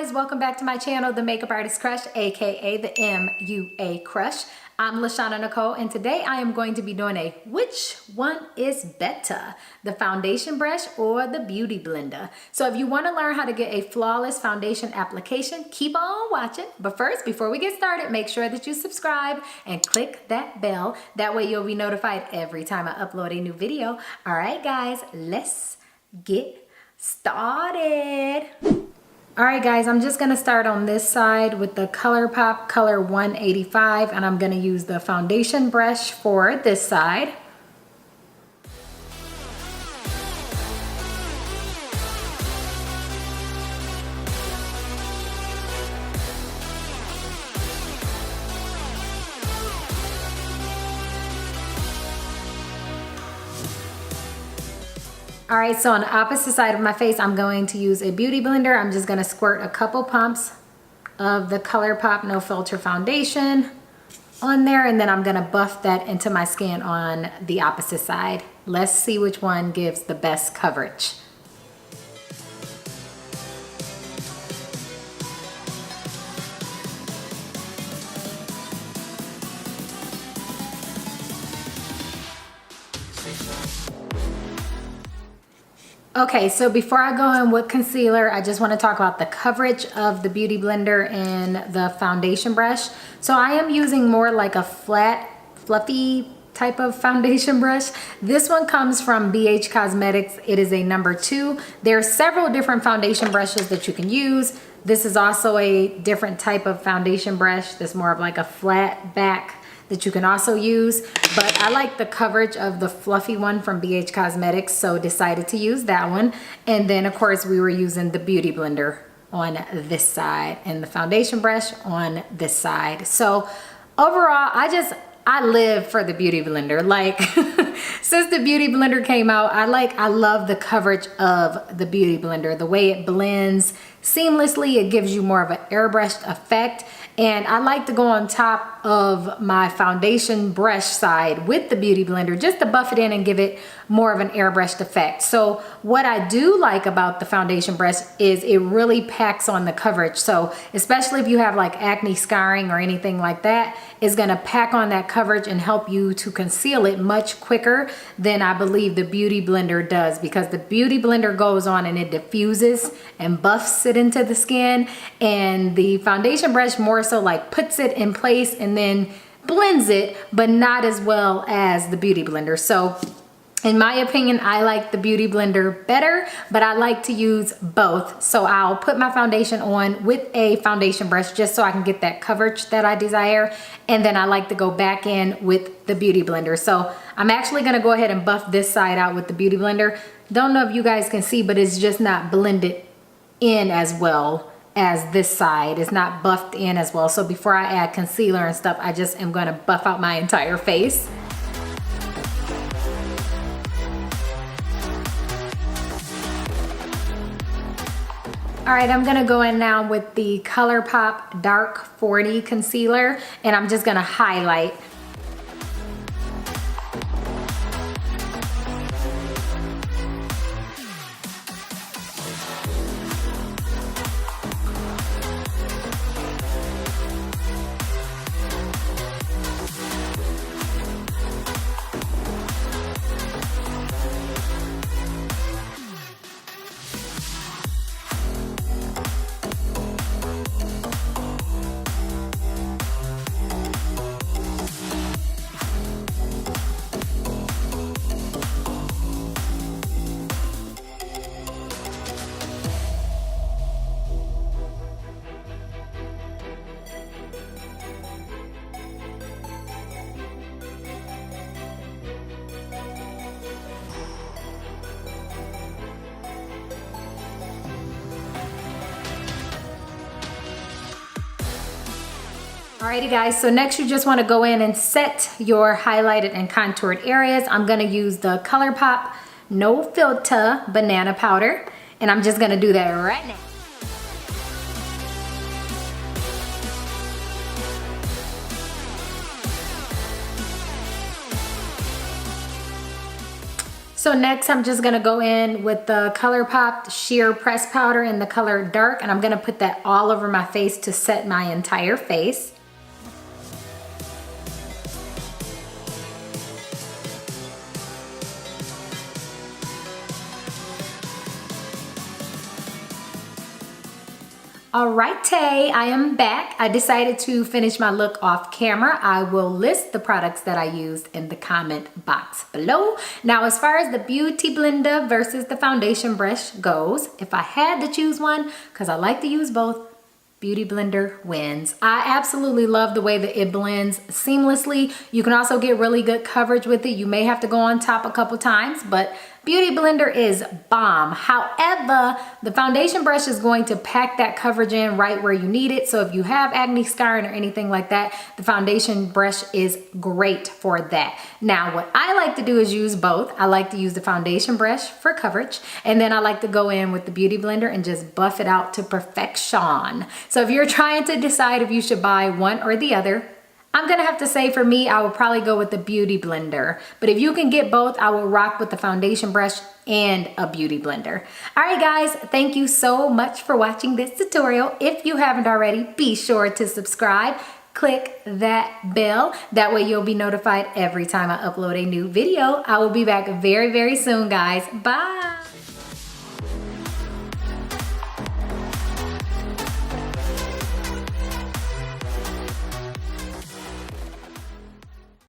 guys, welcome back to my channel, The Makeup Artist Crush, aka the MUA Crush. I'm Lashana Nicole, and today I am going to be doing a which one is better, the foundation brush or the beauty blender. So if you want to learn how to get a flawless foundation application, keep on watching. But first, before we get started, make sure that you subscribe and click that bell. That way you'll be notified every time I upload a new video. All right, guys, let's get started. All right, guys, I'm just gonna start on this side with the ColourPop Color 185, and I'm gonna use the foundation brush for this side. All right, so on the opposite side of my face, I'm going to use a beauty blender. I'm just gonna squirt a couple pumps of the ColourPop No Filter foundation on there, and then I'm gonna buff that into my skin on the opposite side. Let's see which one gives the best coverage. Okay, so before I go in with concealer, I just want to talk about the coverage of the beauty blender and the foundation brush. So I am using more like a flat, fluffy type of foundation brush. This one comes from BH Cosmetics. It is a number 2. There are several different foundation brushes that you can use. This is also a different type of foundation brush. That's more of like a flat back that you can also use, but I like the coverage of the fluffy one from BH Cosmetics, so decided to use that one. And then of course we were using the beauty blender on this side and the foundation brush on this side. So overall, I live for the beauty blender. Like since the beauty blender came out, I love the coverage of the beauty blender, the way it blends seamlessly. It gives you more of an airbrushed effect. And I like to go on top of my foundation brush side with the beauty blender just to buff it in and give it more of an airbrushed effect. So what I do like about the foundation brush is it really packs on the coverage. So especially if you have like acne scarring or anything like that, it's gonna pack on that coverage and help you to conceal it much quicker than I believe the beauty blender does, because the beauty blender goes on and it diffuses and buffs it into the skin, and the foundation brush more so like puts it in place and then blends it, but not as well as the beauty blender. So in my opinion, I like the beauty blender better, but I like to use both. So I'll put my foundation on with a foundation brush just so I can get that coverage that I desire. And then I like to go back in with the beauty blender. So I'm actually gonna go ahead and buff this side out with the beauty blender. Don't know if you guys can see, but it's just not blended in as well as this side. It's not buffed in as well. So before I add concealer and stuff, I just am gonna buff out my entire face. All right, I'm gonna go in now with the ColourPop Dark 40 concealer, and I'm just gonna highlight. Alrighty guys, so next you just want to go in and set your highlighted and contoured areas. I'm going to use the ColourPop No Filter Banana Powder, and I'm just going to do that right now. So next I'm just gonna go in with the ColourPop Sheer Press Powder in the color Dark, and I'm gonna put that all over my face to set my entire face. Alrighty, I am back. I decided to finish my look off camera. I will list the products that I used in the comment box below. Now, as far as the Beauty Blender versus the foundation brush goes, if I had to choose one, because I like to use both, Beauty Blender wins. I absolutely love the way that it blends seamlessly. You can also get really good coverage with it. You may have to go on top a couple times, but Beauty Blender is bomb. However, the foundation brush is going to pack that coverage in right where you need it. So if you have acne scarring or anything like that, the foundation brush is great for that. Now, what I like to do is use both. I like to use the foundation brush for coverage, and then I like to go in with the Beauty Blender and just buff it out to perfection. So if you're trying to decide if you should buy one or the other, I'm gonna have to say for me, I would probably go with the Beauty Blender. But if you can get both, I will rock with the foundation brush and a Beauty Blender. All right, guys, thank you so much for watching this tutorial. If you haven't already, be sure to subscribe. Click that bell. That way you'll be notified every time I upload a new video. I will be back very, very soon, guys. Bye.